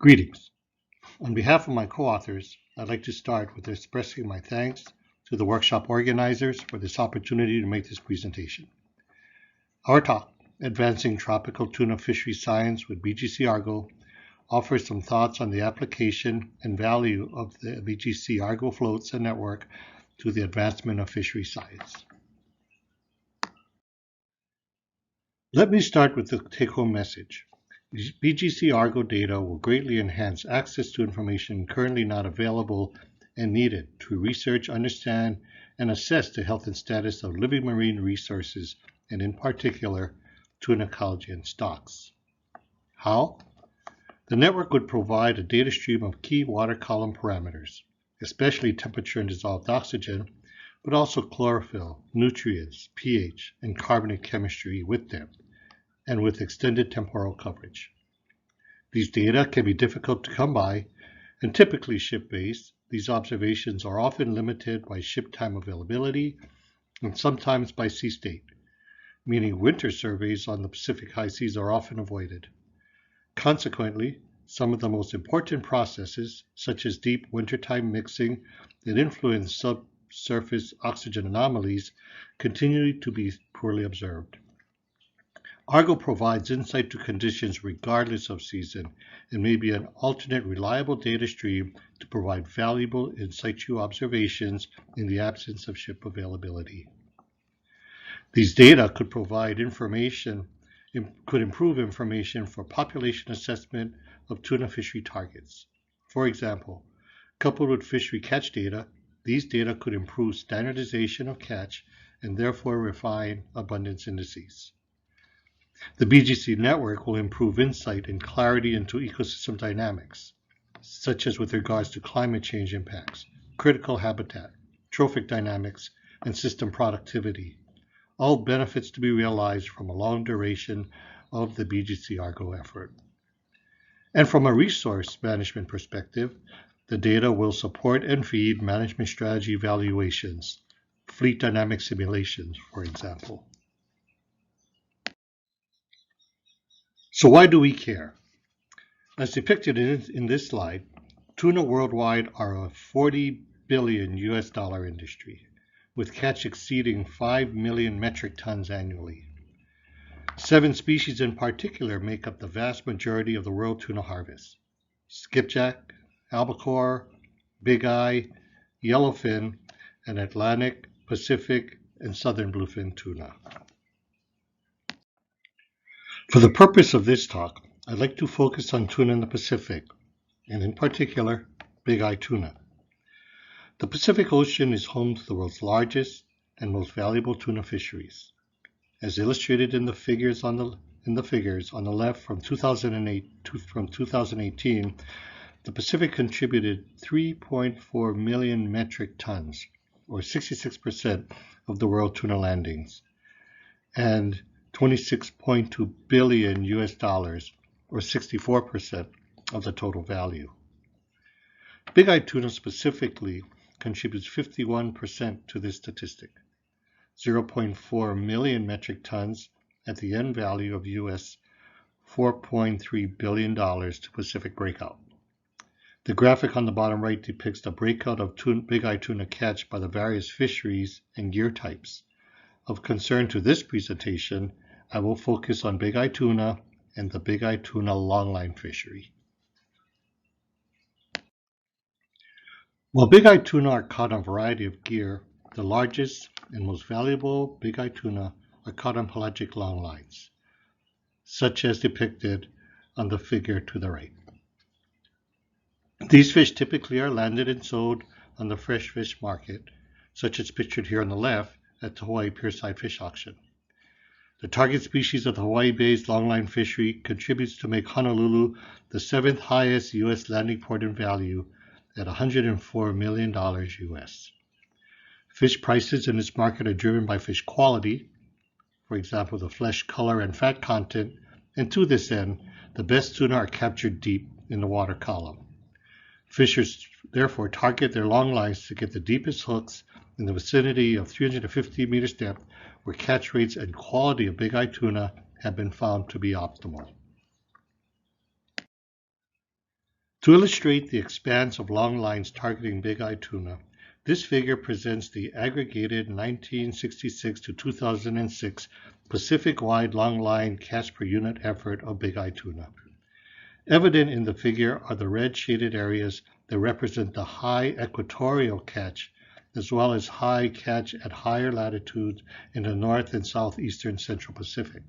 Greetings. On behalf of my co-authors, I'd like to start with expressing my thanks to the workshop organizers for this opportunity to make this presentation. Our talk, Advancing Tropical Tuna Fishery Science with BGC-Argo, offers some thoughts on the application and value of the BGC-Argo floats and network to the advancement of fishery science. Let me start with the take-home message. BGC-Argo data will greatly enhance access to information currently not available and needed to research, understand, and assess the health and status of living marine resources, and in particular, tuna ecology and stocks. How? The network would provide a data stream of key water column parameters, especially temperature and dissolved oxygen, but also chlorophyll, nutrients, pH, and carbonate chemistry with them, and with extended temporal coverage. These data can be difficult to come by, and typically ship-based. These observations are often limited by ship time availability and sometimes by sea state, meaning winter surveys on the Pacific high seas are often avoided. Consequently, some of the most important processes, such as deep wintertime mixing that influence subsurface oxygen anomalies, continue to be poorly observed. Argo provides insight to conditions regardless of season and may be an alternate reliable data stream to provide valuable in situ observations in the absence of ship availability. These data could provide information, could improve information for population assessment of tuna fishery targets. For example, coupled with fishery catch data, these data could improve standardization of catch and therefore refine abundance indices. The BGC network will improve insight and clarity into ecosystem dynamics, such as with regards to climate change impacts, critical habitat, trophic dynamics, and system productivity, all benefits to be realized from a long duration of the BGC-Argo effort. And from a resource management perspective, the data will support and feed management strategy evaluations, fleet dynamic simulations, for example. So why do we care? As depicted in this slide, tuna worldwide are a $40 billion industry, with catch exceeding 5 million metric tons annually. 7 species in particular make up the vast majority of the world tuna harvest: skipjack, albacore, bigeye, yellowfin, and Atlantic, Pacific, and southern bluefin tuna. For the purpose of this talk, I'd like to focus on tuna in the Pacific, and in particular, bigeye tuna. The Pacific Ocean is home to the world's largest and most valuable tuna fisheries. As illustrated in the figures on the left from 2008 to 2018, the Pacific contributed 3.4 million metric tons, or 66% of the world tuna landings, and $26.2 billion, or 64% of the total value. Bigeye tuna specifically contributes 51% to this statistic, 0.4 million metric tons at the end value of US $4.3 billion to Pacific breakout. The graphic on the bottom right depicts the breakout of bigeye tuna catch by the various fisheries and gear types. Of concern to this presentation, I will focus on bigeye tuna and the bigeye tuna longline fishery. While bigeye tuna are caught on a variety of gear, the largest and most valuable bigeye tuna are caught on pelagic longlines, such as depicted on the figure to the right. These fish typically are landed and sold on the fresh fish market, such as pictured here on the left at the Hawaii Pierside Fish Auction. The target species of the Hawaii-based longline fishery contributes to make Honolulu the 7th highest U.S. landing port in value at $104 million U.S. Fish prices in this market are driven by fish quality, for example, the flesh color and fat content, and to this end, the best tuna are captured deep in the water column. Fishers therefore target their long lines to get the deepest hooks in the vicinity of 350 meters depth, where catch rates and quality of bigeye tuna have been found to be optimal. To illustrate the expanse of longlines targeting bigeye tuna, this figure presents the aggregated 1966 to 2006 Pacific-wide longline catch per unit effort of bigeye tuna. Evident in the figure are the red shaded areas that represent the high equatorial catch, as well as high catch at higher latitudes in the North and Southeastern Central Pacific.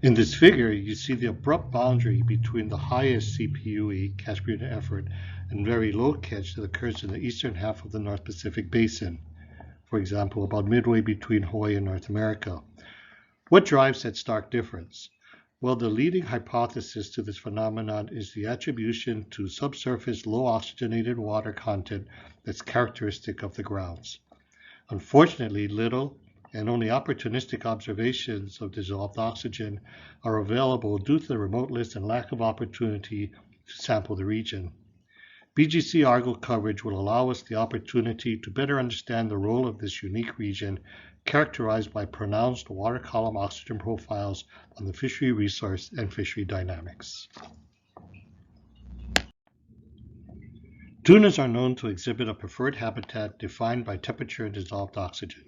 In this figure, you see the abrupt boundary between the highest CPUE, catch per unit effort, and very low catch that occurs in the eastern half of the North Pacific Basin, for example, about midway between Hawaii and North America. What drives that stark difference? Well, the leading hypothesis to this phenomenon is the attribution to subsurface low oxygenated water content that's characteristic of the grounds. Unfortunately, little and only opportunistic observations of dissolved oxygen are available due to the remoteness and lack of opportunity to sample the region. BGC-Argo coverage will allow us the opportunity to better understand the role of this unique region characterized by pronounced water column oxygen profiles on the fishery resource and fishery dynamics. Tunas are known to exhibit a preferred habitat defined by temperature and dissolved oxygen.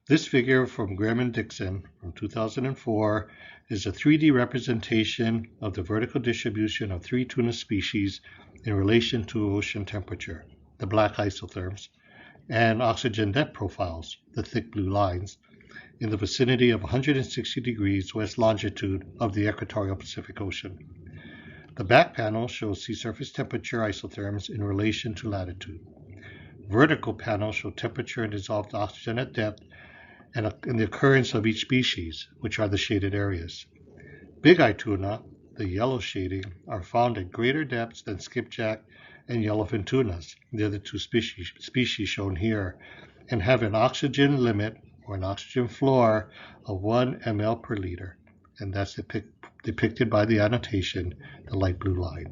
This figure from Graham and Dixon from 2004 is a 3D representation of the vertical distribution of 3 tuna species in relation to ocean temperature, the black isotherms, and oxygen depth profiles, the thick blue lines, in the vicinity of 160 degrees west longitude of the equatorial Pacific Ocean. The back panel shows sea surface temperature isotherms in relation to latitude. Vertical panels show temperature and dissolved oxygen at depth and the occurrence of each species, which are the shaded areas. Bigeye tuna, the yellow shading, are found at greater depths than skipjack and yellowfin tunas, the other 2 species shown here, and have an oxygen limit or an oxygen floor of 1 ml per liter, and that's depicted by the annotation, the light blue line.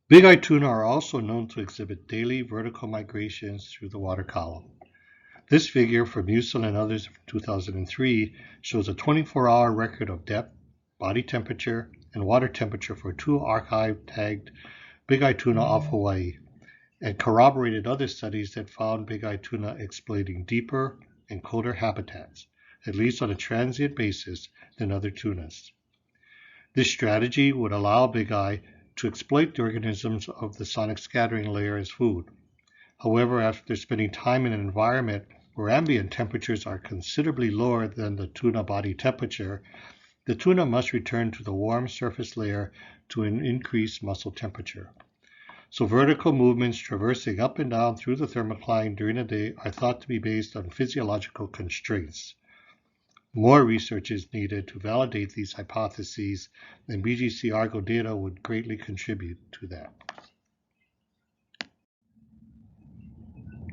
Bigeye tuna are also known to exhibit daily vertical migrations through the water column. This figure from Musil and others from 2003 shows a 24-hour record of depth, body temperature, and water temperature for 2 archive-tagged bigeye tuna off Hawaii, and corroborated other studies that found bigeye tuna exploiting deeper and colder habitats, at least on a transient basis, than other tunas. This strategy would allow bigeye to exploit the organisms of the sonic scattering layer as food. However, after spending time in an environment where ambient temperatures are considerably lower than the tuna body temperature, the tuna must return to the warm surface layer to an increased muscle temperature. So vertical movements traversing up and down through the thermocline during the day are thought to be based on physiological constraints. More research is needed to validate these hypotheses, and BGC-Argo data would greatly contribute to that.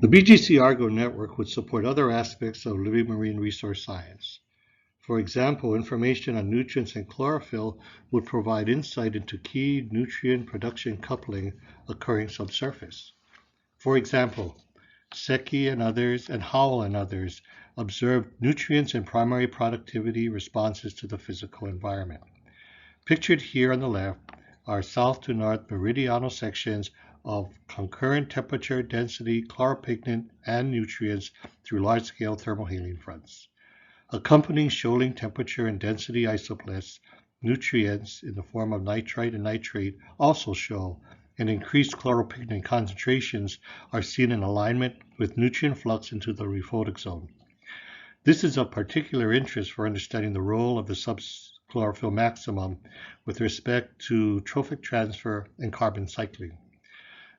The BGC-Argo network would support other aspects of living marine resource science. For example, information on nutrients and chlorophyll would provide insight into key nutrient production coupling occurring subsurface. For example, Seki and others, and Howell and others, observed nutrients and primary productivity responses to the physical environment. Pictured here on the left are south to north meridional sections of concurrent temperature, density, chloropigment, and nutrients through large-scale thermohaline fronts. Accompanying shoaling temperature and density isopleths, nutrients in the form of nitrite and nitrate also show, and increased chloropigment concentrations are seen in alignment with nutrient flux into the rephotic zone. This is of particular interest for understanding the role of the subchlorophyll maximum with respect to trophic transfer and carbon cycling.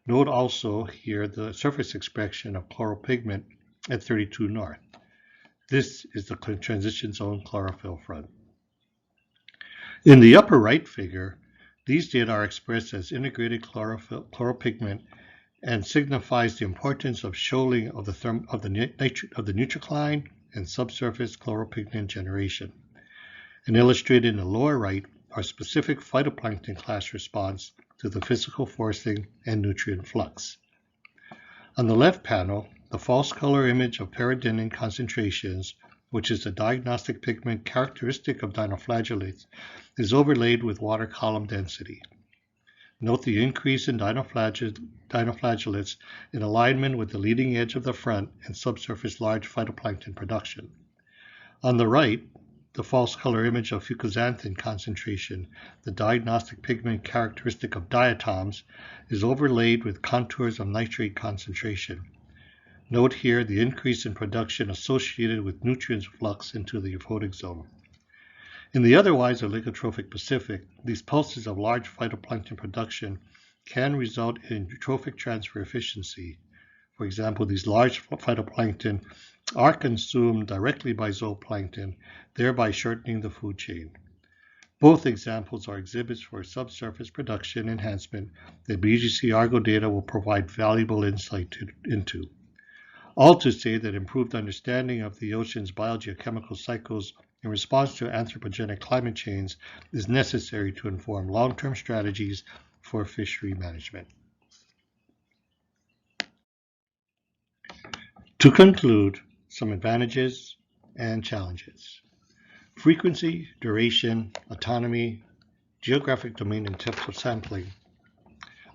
Note also here the surface expression of chloropigment at 32 north. This is the transition zone chlorophyll front. In the upper right figure, these data are expressed as integrated chloropigment and signifies the importance of shoaling of the nutricline and subsurface chloropigment generation. And illustrated in the lower right are specific phytoplankton class response to the physical forcing and nutrient flux. On the left panel, the false color image of paradennin concentrations, which is the diagnostic pigment characteristic of dinoflagellates, is overlaid with water column density. Note the increase in dinoflagellates in alignment with the leading edge of the front and subsurface large phytoplankton production. On the right, the false color image of fucoxanthin concentration, the diagnostic pigment characteristic of diatoms, is overlaid with contours of nitrate concentration. Note here the increase in production associated with nutrient flux into the euphotic zone. In the otherwise oligotrophic Pacific, these pulses of large phytoplankton production can result in eutrophic transfer efficiency. For example, these large phytoplankton are consumed directly by zooplankton, thereby shortening the food chain. Both examples are exhibits for subsurface production enhancement that BGC-Argo data will provide valuable insight into. All to say that improved understanding of the ocean's biogeochemical cycles in response to anthropogenic climate change is necessary to inform long-term strategies for fishery management. To conclude, some advantages and challenges. Frequency, duration, autonomy, geographic domain, and depth of sampling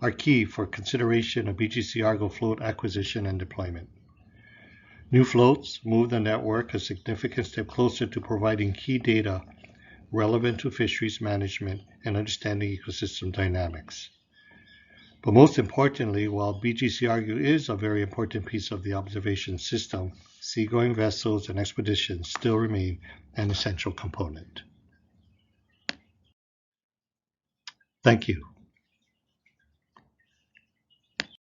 are key for consideration of BGC-Argo float acquisition and deployment. New floats move the network a significant step closer to providing key data relevant to fisheries management and understanding ecosystem dynamics. But most importantly, while BGC-Argo is a very important piece of the observation system, seagoing vessels and expeditions still remain an essential component. Thank you.